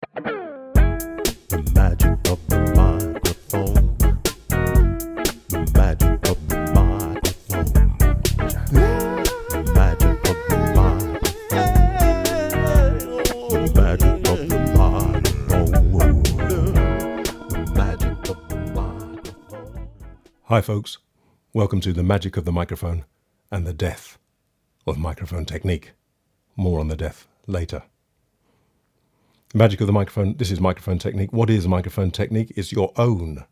The magic of the microphone. The magic of the microphone. The magic of the microphone. The magic of the microphone. The magic of the microphone. Hi folks, welcome to the magic of the microphone and the death of microphone technique. More on the death later. Magic of the microphone. This is microphone technique. What is microphone technique? It's your own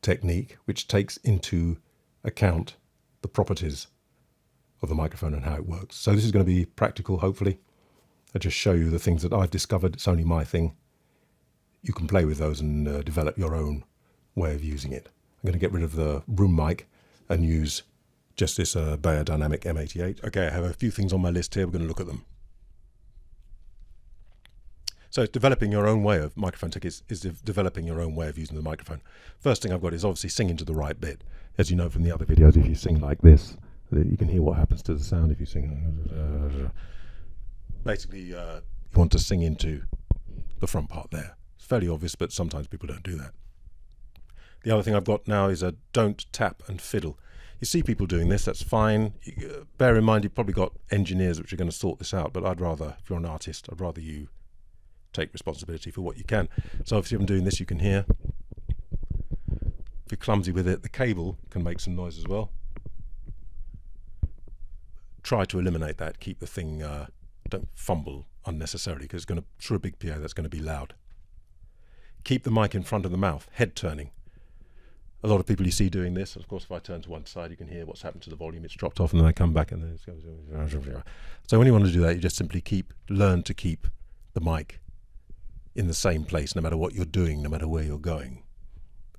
technique which takes into account the properties of the microphone and how it works. So this is going to be practical, hopefully. I'll just show you the things that I've discovered. It's only my thing. You can play with those and develop your own way of using it. I'm going to get rid of the room mic and use just this Beyer Dynamic M88. Okay, I have a few things on my list here. We're going to look at them. So developing your own way of microphone technique is developing your own way of using the microphone. First thing I've got is obviously singing to the right bit. As you know from the other videos, if you sing like this, you can hear what happens to the sound if you sing. Basically, you want to sing into the front part there. It's fairly obvious, but sometimes people don't do that. The other thing I've got now is a don't tap and fiddle. You see people doing this, that's fine. Bear in mind, you've probably got engineers which are going to sort this out, but I'd rather, if you're an artist, I'd rather you take responsibility for what you can. So if I'm doing this, you can hear. If you're clumsy with it, the cable can make some noise as well. Try to eliminate that. Keep the thing, don't fumble unnecessarily, because it's going to, through a big PA, that's going to be loud. Keep the mic in front of the mouth, head turning. A lot of people you see doing this, of course, if I turn to one side, you can hear what's happened to the volume. It's dropped off, and then I come back, and then it goes. So when you want to do that, you just simply learn to keep the mic in the same place, no matter what you're doing, no matter where you're going.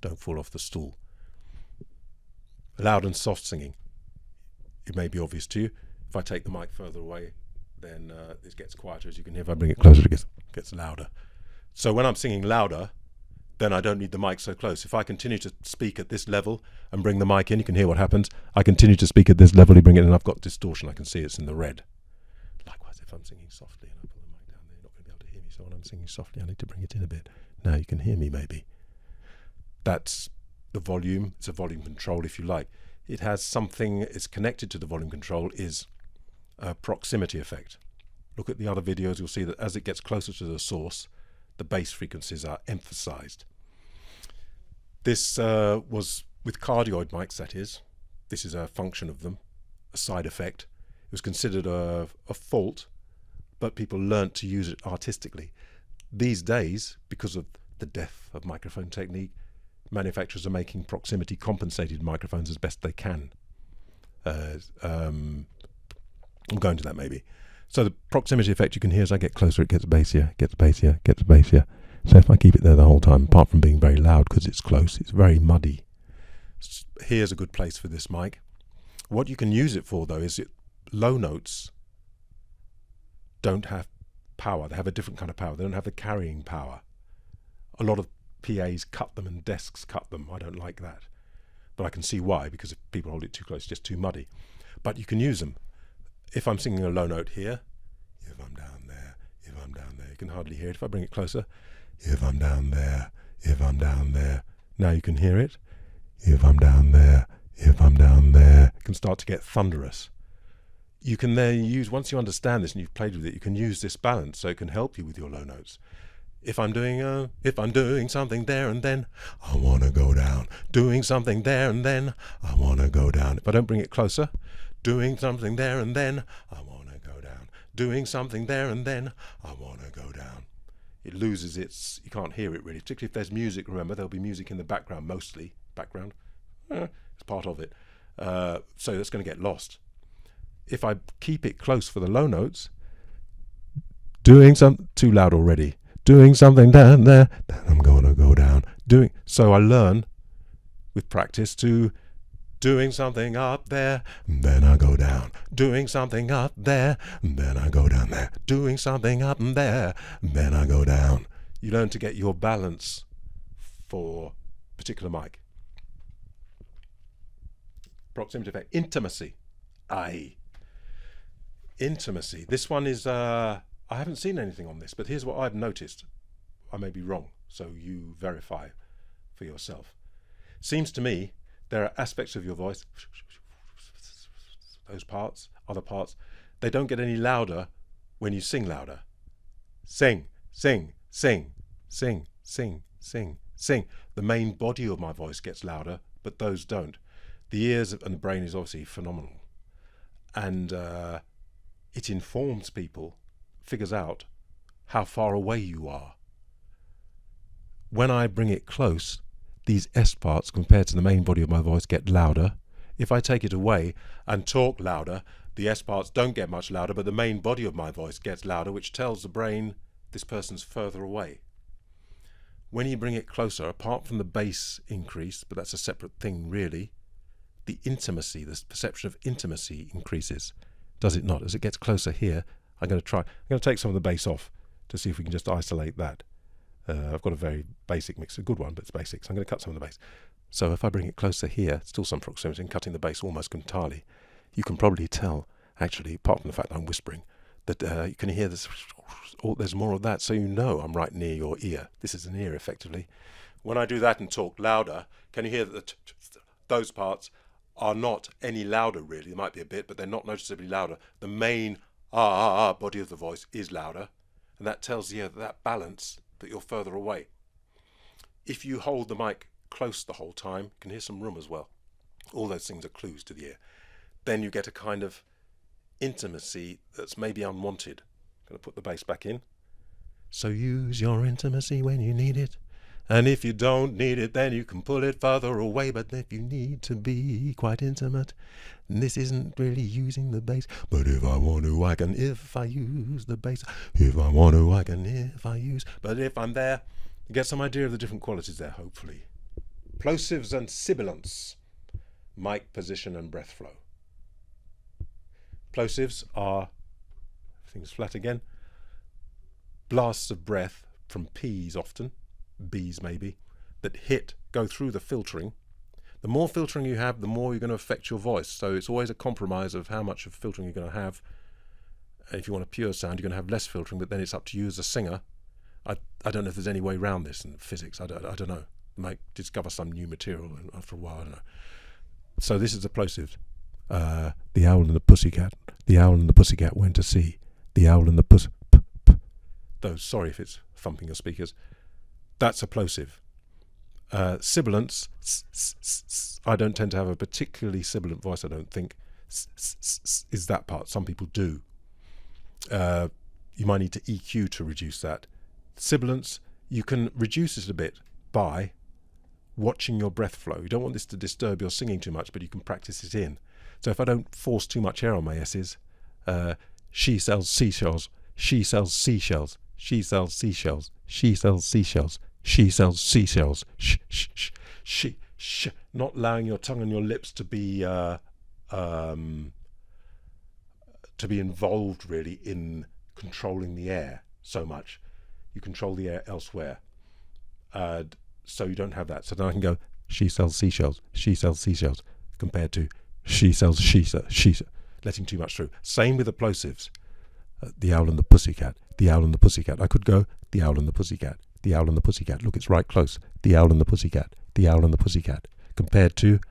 Don't fall off the stool. Loud and soft singing. It may be obvious to you. If I take the mic further away, then it gets quieter. As you can hear, if I bring it closer, it gets louder. So when I'm singing louder, then I don't need the mic so close. If I continue to speak at this level and bring the mic in, you can hear what happens. I continue to speak at this level, you bring it in, and I've got distortion. I can see it's in the red. Likewise, if I'm singing softly and I pull the mic down there, you're not going to be able to hear me. So when I'm singing softly, I need to bring it in a bit. Now you can hear me, maybe. That's the volume. It's a volume control, if you like. It has something, it's connected to the volume control, is a proximity effect. Look at the other videos, you'll see that as it gets closer to the source, the bass frequencies are emphasized. This was with cardioid mics, that is. This is a function of them, a side effect. It was considered a fault, but people learnt to use it artistically. These days, because of the death of microphone technique, manufacturers are making proximity compensated microphones as best they can. I'm going to that maybe. So the proximity effect you can hear as I get closer, it gets bassier, gets bassier, gets bassier. So if I keep it there the whole time, apart from being very loud because it's close, it's very muddy. Here's a good place for this mic. What you can use it for, though, is low notes don't have power. They have a different kind of power. They don't have the carrying power. A lot of PAs cut them and desks cut them. I don't like that. But I can see why, because if people hold it too close, it's just too muddy. But you can use them. If I'm singing a low note here, if I'm down there, if I'm down there, you can hardly hear it. If I bring it closer, if I'm down there, if I'm down there, now you can hear it. If I'm down there, if I'm down there, it can start to get thunderous. You can then use, once you understand this and you've played with it, you can use this balance so it can help you with your low notes. If I'm doing something there and then, I want to go down. Doing something there and then, I want to go down. If I don't bring it closer, doing something there and then, I want to go down. Doing something there and then, I want to go down. It loses its, you can't hear it really, particularly if there's music. Remember, there'll be music in the background, mostly. Background, it's part of it. So that's going to get lost. If I keep it close for the low notes, too loud already. Doing something down there, then I'm going to go down. So I learn with practice to doing something up there, then I go down. Doing something up there, then I go down there. Doing something up there, then I go down. You learn to get your balance for a particular mic. Proximity effect. Intimacy. Intimacy. This one is, I haven't seen anything on this, but here's what I've noticed. I may be wrong, so you verify for yourself. Seems to me there are aspects of your voice, those parts, other parts, they don't get any louder when you sing louder. Sing, sing, sing, sing, sing, sing, sing. The main body of my voice gets louder, but those don't. The ears and the brain is obviously phenomenal. And it informs people, figures out how far away you are. When I bring it close, these S parts compared to the main body of my voice get louder. If I take it away and talk louder, the S parts don't get much louder, but the main body of my voice gets louder, which tells the brain this person's further away. When you bring it closer, apart from the bass increase, but that's a separate thing really, the intimacy, the perception of intimacy increases. Does it not? As it gets closer here, I'm going to take some of the bass off to see if we can just isolate that. I've got a very basic mix, a good one, but it's basic, so I'm going to cut some of the bass. So if I bring it closer here, still some proximity, and cutting the bass almost entirely, you can probably tell, actually, apart from the fact that I'm whispering, that you can hear this, there's more of that, so you know I'm right near your ear. This is an ear, effectively. When I do that and talk louder, can you hear that those parts are not any louder, really? There might be a bit, but they're not noticeably louder. The main body of the voice is louder, and that tells you that balance, that you're further away. If you hold the mic close the whole time, you can hear some room as well. All those things are clues to the ear. Then you get a kind of intimacy that's maybe unwanted. I'm going to put the bass back in. So use your intimacy when you need it. And if you don't need it, then you can pull it further away. But if you need to be quite intimate, this isn't really using the bass. But if I want to, I can, if I use the bass. If I want to, I can, if I use. But if I'm there, you get some idea of the different qualities there, hopefully. Plosives and sibilants. Mic position and breath flow. Plosives are, everything's flat again, blasts of breath from P's often, B's maybe, that go through the filtering. The more filtering you have, the more you're going to affect your voice. So it's always a compromise of how much of filtering you're going to have. If you want a pure sound, you're going to have less filtering, but then it's up to you as a singer. I don't know if there's any way around this in physics. I don't know. You might discover some new material after a while. I don't know. So this is the plosive. The owl and the pussycat. The owl and the pussycat went to sea. The owl and the those, sorry if it's thumping your speakers. That's a plosive. Sibilants, I don't tend to have a particularly sibilant voice, I don't think. Is that part. Some people do. You might need to EQ to reduce that. Sibilants, you can reduce it a bit by watching your breath flow. You don't want this to disturb your singing too much, but you can practice it in. So if I don't force too much air on my S's, she sells seashells, she sells seashells, she sells seashells, she sells seashells, she sells seashells, not allowing your tongue and your lips to be involved really in controlling the air so much. You control the air elsewhere. So you don't have that. So then I can go, she sells seashells, compared to she sells she, letting too much through. Same with the plosives. The owl and the pussycat, the owl and the pussycat. I could go, the owl and the pussycat, the owl and the pussycat. Look, it's right close. The owl and the pussycat, the owl and the pussycat. Compared to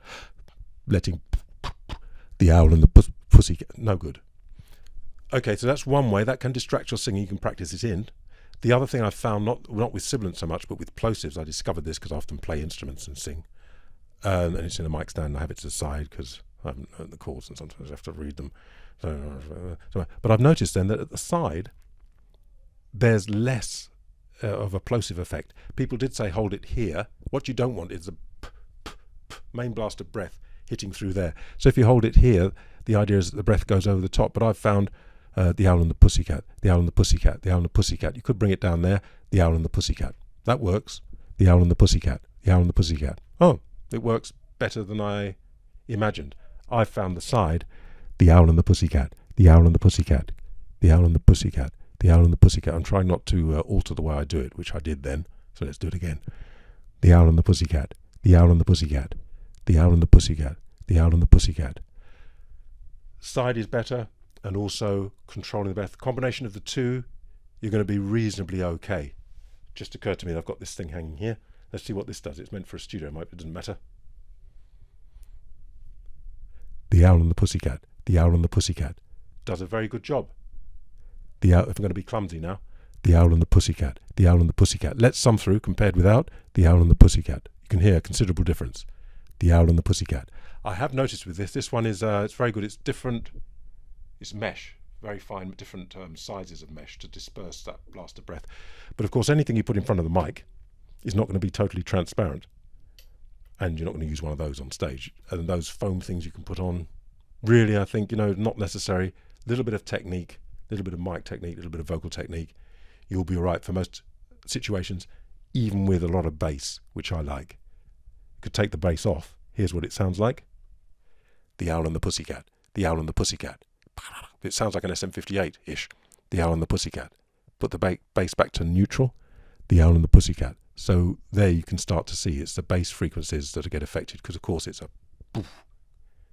letting the owl and the pussycat. No good. Okay, so that's one way. That can distract your singing. You can practice it in. The other thing I've found, not with sibilants so much, but with plosives, I discovered this because I often play instruments and sing. And it's in a mic stand, and I have it to the side because I haven't learned the chords and sometimes I have to read them. But I've noticed then that at the side, there's less of a plosive effect. People did say hold it here. What you don't want is the main blast of breath hitting through there. So if you hold it here, the idea is that the breath goes over the top. But I've found the owl and the pussycat, the owl and the pussycat, the owl and the pussycat. You could bring it down there, the owl and the pussycat. That works. The owl and the pussycat, the owl and the pussycat. Oh, it works better than I imagined. I've found the side, the owl and the pussycat, the owl and the pussycat, the owl and the pussycat, the owl and the pussycat. I'm trying not to alter the way I do it, which I did then. So let's do it again. The owl and the pussycat, the owl and the pussycat, the owl and the pussycat, the owl and the pussycat. Side is better, and also controlling the breath. The combination of the two, you're going to be reasonably okay. Just occurred to me that I've got this thing hanging here. Let's see what this does. It's meant for a studio mic, but it doesn't matter. The Owl and the Pussycat. The Owl and the Pussycat does a very good job. The Owl, if I'm going to be clumsy now, the Owl and the Pussycat. The Owl and the Pussycat. Let's sum through compared without the Owl and the Pussycat. You can hear a considerable difference. The Owl and the Pussycat. I have noticed with this one is it's very good. It's different. It's mesh, very fine, different sizes of mesh to disperse that blast of breath. But of course, anything you put in front of the mic is not going to be totally transparent, and you're not going to use one of those on stage. And those foam things you can put on, really, I think, not necessary. A little bit of technique, a little bit of mic technique, a little bit of vocal technique. You'll be all right for most situations, even with a lot of bass, which I like. You could take the bass off. Here's what it sounds like. The Owl and the Pussycat. The Owl and the Pussycat. It sounds like an SM58-ish. The Owl and the Pussycat. Put the bass back to neutral. The Owl and the Pussycat. So there you can start to see it's the bass frequencies that get affected, because of course it's a poof.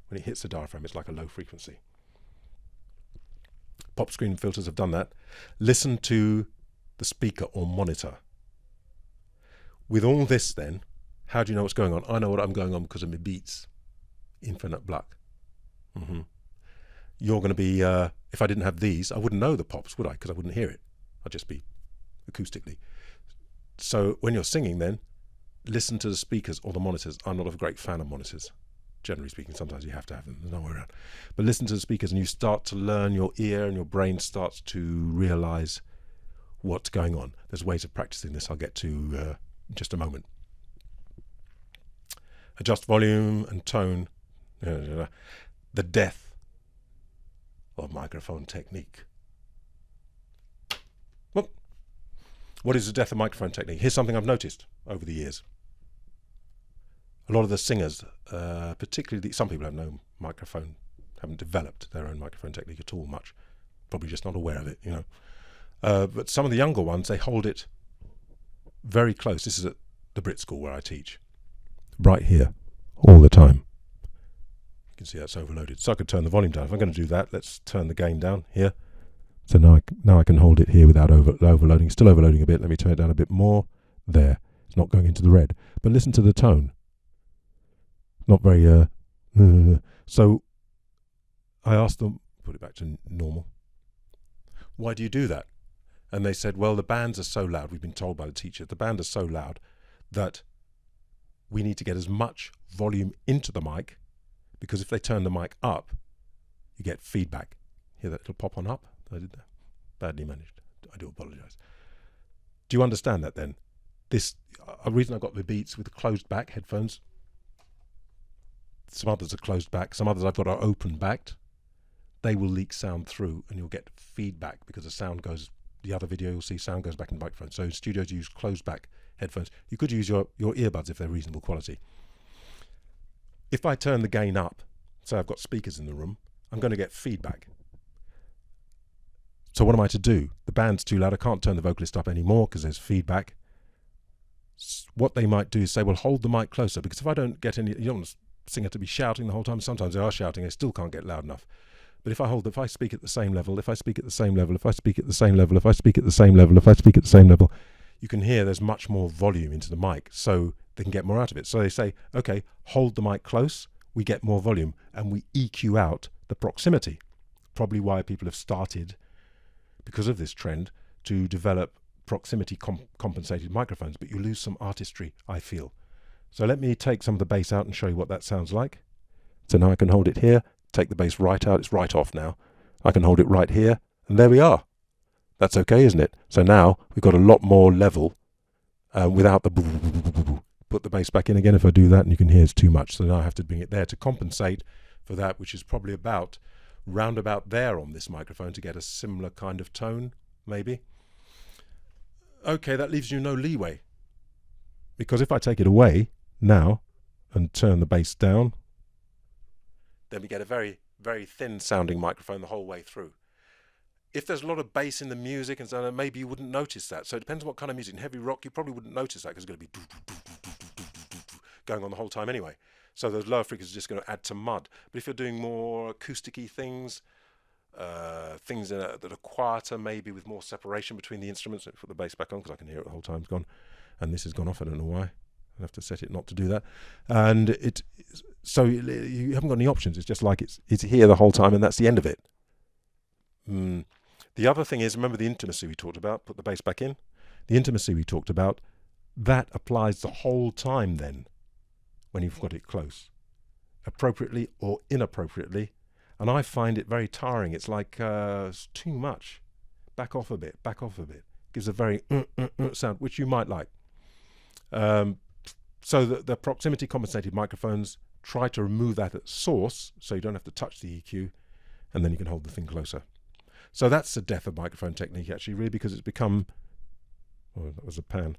When it hits the diaphragm, it's like a low frequency. Pop screen filters have done that. Listen to the speaker or monitor. With all this then, how do you know what's going on? I know what I'm going on because of my Beats Infinite Black. You're going to be, if I didn't have these, I wouldn't know the pops, would I? Because I wouldn't hear it. I'd just be acoustically. So when you're singing then, listen to the speakers or the monitors. I'm not a great fan of monitors. Generally speaking, sometimes you have to have them. There's no way around. But listen to the speakers and you start to learn, your ear and your brain starts to realize what's going on. There's ways of practicing this I'll get to in just a moment. Adjust volume and tone. The death of microphone technique. What is the death of microphone technique? Here's something I've noticed over the years. A lot of the singers, particularly some people have no microphone, haven't developed their own microphone technique at all much. Probably just not aware of it, But some of the younger ones, they hold it very close. This is at the Brit School where I teach. Right here, all the time. You can see that's overloaded. So I could turn the volume down. If I'm going to do that, let's turn the gain down here. So now I can hold it here without overloading. Still overloading a bit. Let me turn it down a bit more. There. It's not going into the red. But listen to the tone. Not very... So I asked them, put it back to normal. Why do you do that? And they said, well, the bands are so loud. We've been told by the teacher, the band are so loud that we need to get as much volume into the mic, because if they turn the mic up, you get feedback. Hear that little pop on up? I did that. Badly managed. I do apologise. Do you understand that then? This, a reason I got the Beats with the closed back headphones. Some others are closed back. Some others I've got are open backed. They will leak sound through and you'll get feedback because the sound goes, the other video you'll see sound goes back in the microphone. So in studios use closed back headphones. You could use your earbuds if they're reasonable quality. If I turn the gain up, say I've got speakers in the room, I'm going to get feedback. So what am I to do? The band's too loud. I can't turn the vocalist up anymore because there's feedback. What they might do is say, well, hold the mic closer, because if I don't get any, you don't want the singer to be shouting the whole time. Sometimes they are shouting, they still can't get loud enough. But if I speak at the same level, if I speak at the same level, if I speak at the same level, if I speak at the same level, if I speak at the same level, you can hear there's much more volume into the mic, so they can get more out of it. So they say, okay, hold the mic close, we get more volume, and we EQ out the proximity. Probably why people have started, because of this trend, to develop proximity compensated microphones, but you lose some artistry, I feel. So let me take some of the bass out and show you what that sounds like. So now I can hold it here, take the bass right out, it's right off now. I can hold it right here, and there we are. That's okay, isn't it? So now we've got a lot more level without the boo. Put the bass back in again if I do that, and you can hear it's too much. So now I have to bring it there to compensate for that, which is probably about round about there on this microphone to get a similar kind of tone, maybe. Okay, that leaves you no leeway. Because if I take it away now and turn the bass down, then we get a very, very thin sounding microphone the whole way through. If there's a lot of bass in the music and so on, maybe you wouldn't notice that. So it depends on what kind of music. In heavy rock, you probably wouldn't notice that because it's going to be going on the whole time anyway. So those lower frequencies are just going to add to mud. But if you're doing more acousticy things, things that are quieter, maybe with more separation between the instruments. Put the bass back on because I can hear it the whole time. It's gone, and this has gone off. I don't know why. I have to set it not to do that. And so you haven't got any options. It's just like it's here the whole time, and that's the end of it. The other thing is, remember the intimacy we talked about. Put the bass back in. The intimacy we talked about, that applies the whole time then, when you've got it close, appropriately or inappropriately. And I find it very tiring. It's like it's too much. Back off a bit. Gives a very sound, which you might like. So the proximity compensated microphones, try to remove that at source so you don't have to touch the EQ, and then you can hold the thing closer. So that's the death of microphone technique, actually, really, because it's become, oh, that was a pan.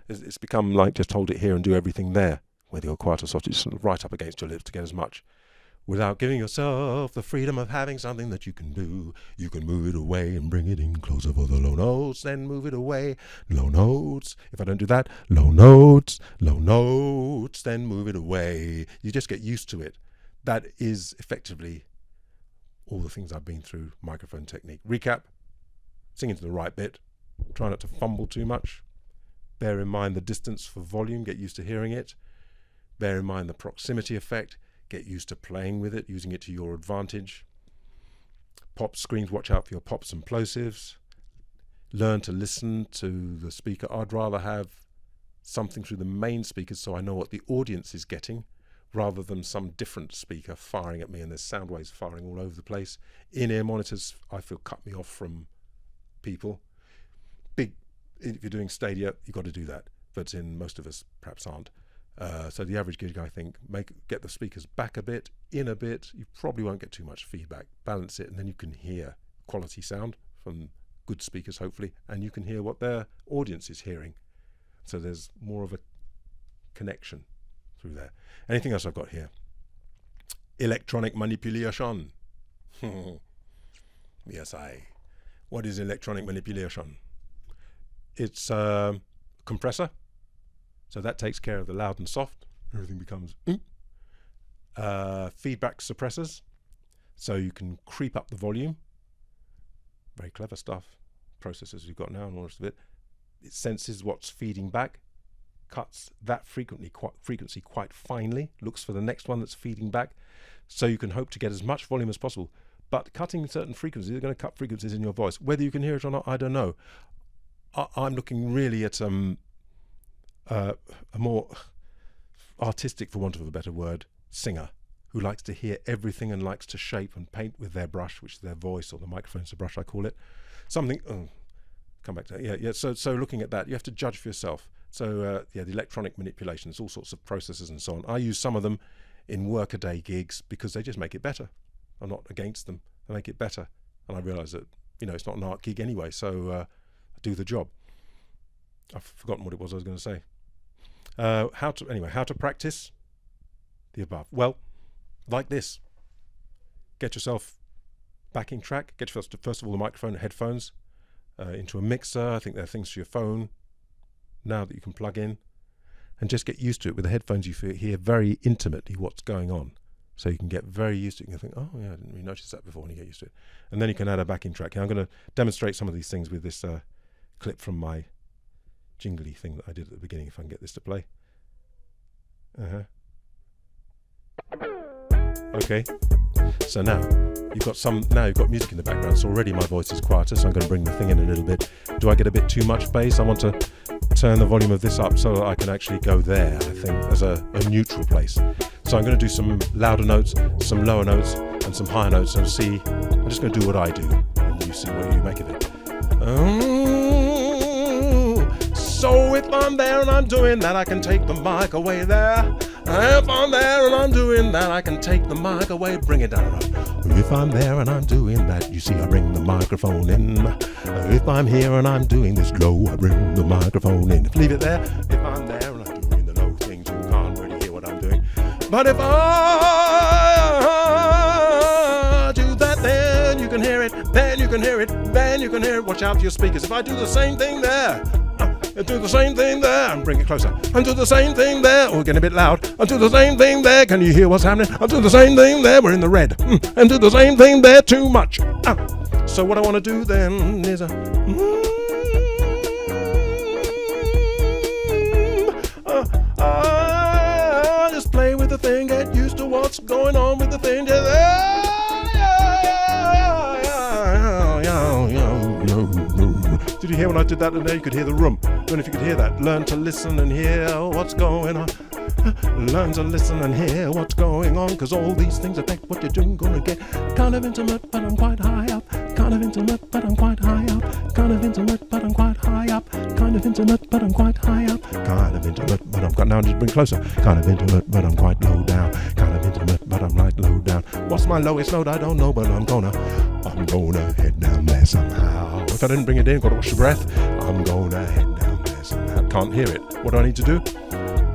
It's become like just hold it here and do everything there, whether you're quiet or soft, it's sort of right up against your lips to get as much, without giving yourself the freedom of having something that you can do. You can move it away and bring it in closer for the low notes, then move it away, low notes. If I don't do that, low notes, then move it away. You just get used to it. That is effectively all the things I've been through, microphone technique. Recap, singing to the right bit, try not to fumble too much. Bear in mind the distance for volume, get used to hearing it. Bear in mind the proximity effect, get used to playing with it, using it to your advantage. Pop screens, watch out for your pops and plosives. Learn to listen to the speaker. I'd rather have something through the main speakers so I know what the audience is getting, rather than some different speaker firing at me and there's sound waves firing all over the place. In-ear monitors, I feel, cut me off from people. If you're doing Stadia, you've got to do that, but most of us perhaps aren't. So the average gig, I think, get the speakers back a bit, in a bit. You probably won't get too much feedback. Balance it, and then you can hear quality sound from good speakers, hopefully, and you can hear what their audience is hearing. So there's more of a connection through there. Anything else I've got here? Electronic manipulation. Yes, what is electronic manipulation? It's a compressor. So that takes care of the loud and soft. Everything becomes feedback suppressors. So you can creep up the volume. Very clever stuff. Processors we've got now and all the rest of it. It senses what's feeding back, cuts that frequency quite finely, looks for the next one that's feeding back. So you can hope to get as much volume as possible. But cutting certain frequencies are going to cut frequencies in your voice. Whether you can hear it or not, I don't know. I'm looking really at a more artistic, for want of a better word, singer who likes to hear everything and likes to shape and paint with their brush, which is their voice, or the microphone's the brush, I call it. Something, come back to that. Yeah. So looking at that, you have to judge for yourself. So the electronic manipulations, all sorts of processes and so on. I use some of them in workaday gigs because they just make it better. I'm not against them. They make it better. And I realise that, it's not an art gig anyway, so I do the job. I've forgotten what it was I was going to say. How to practice the above? Well, like this. Get yourself backing track. Get yourself, first of all, the microphone and headphones into a mixer. I think there are things for your phone now that you can plug in. And just get used to it. With the headphones, you hear very intimately what's going on. So you can get very used to it. You can think, oh, yeah, I didn't really notice that before, and you get used to it. And then you can add a backing track. Now, I'm going to demonstrate some of these things with this clip from my jingly thing that I did at the beginning, if I can get this to play. Okay, so now you've got music in the background, so already my voice is quieter, so I'm going to bring the thing in a little bit. Do I get a bit too much bass? I want to turn the volume of this up so that I can actually go there, I think, as a neutral place. So I'm going to do some louder notes, some lower notes, and some higher notes, and see. I'm just going to do what I do, and you see what you make of it. So if I'm there and I'm doing that, I can take the mic away there. If I'm there and I'm doing that, I can take the mic away, bring it down. If I'm there and I'm doing that, you see, I bring the microphone in. If I'm here and I'm doing this low, I bring the microphone in. Leave it there. If I'm there and I'm doing the low things, you can't really hear what I'm doing. But if I do that, then you can hear it, then you can hear it, then you can hear it. Watch out for your speakers. If I do the same thing there, And do the same thing there, and bring it closer. And do the same thing there, oh, getting a bit loud. And do the same thing there, can you hear what's happening? And do the same thing there, we're in the red. And do the same thing there, too much. So what I want to do then is just play with the thing, get used to what's going on with the thing. Did you hear when I did that today? You could hear the room. I don't know if you could hear that. Learn to listen and hear what's going on. Learn to listen and hear what's going on, cause all these things affect what you're doing. Gonna get kind of intimate, but I'm quite high up. Kind of intimate, but I'm quite high up. Kind of intimate, but I'm quite high up. Kind of intimate, but I'm quite high up. Kind of intimate, but I'm quite... Now just bring closer. Kind of intimate, but I'm quite low down. Kind of intimate, but I'm right low down. What's my lowest note? I don't know, but I'm gonna head down there somehow. If I didn't bring it in, gotta wash your breath. I'm gonna head down there somehow. Can't hear it. What do I need to do?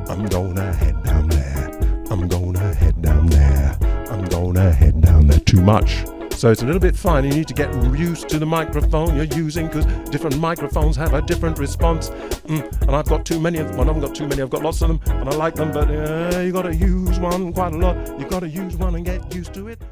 I'm gonna head down there. I'm gonna head down there. I'm gonna head down there. Too much. So it's a little bit fine. You need to get used to the microphone you're using, because different microphones have a different response. And I've got too many of them. Well, I haven't got too many. I've got lots of them, and I like them. But you got to use one quite a lot. You got to use one and get used to it.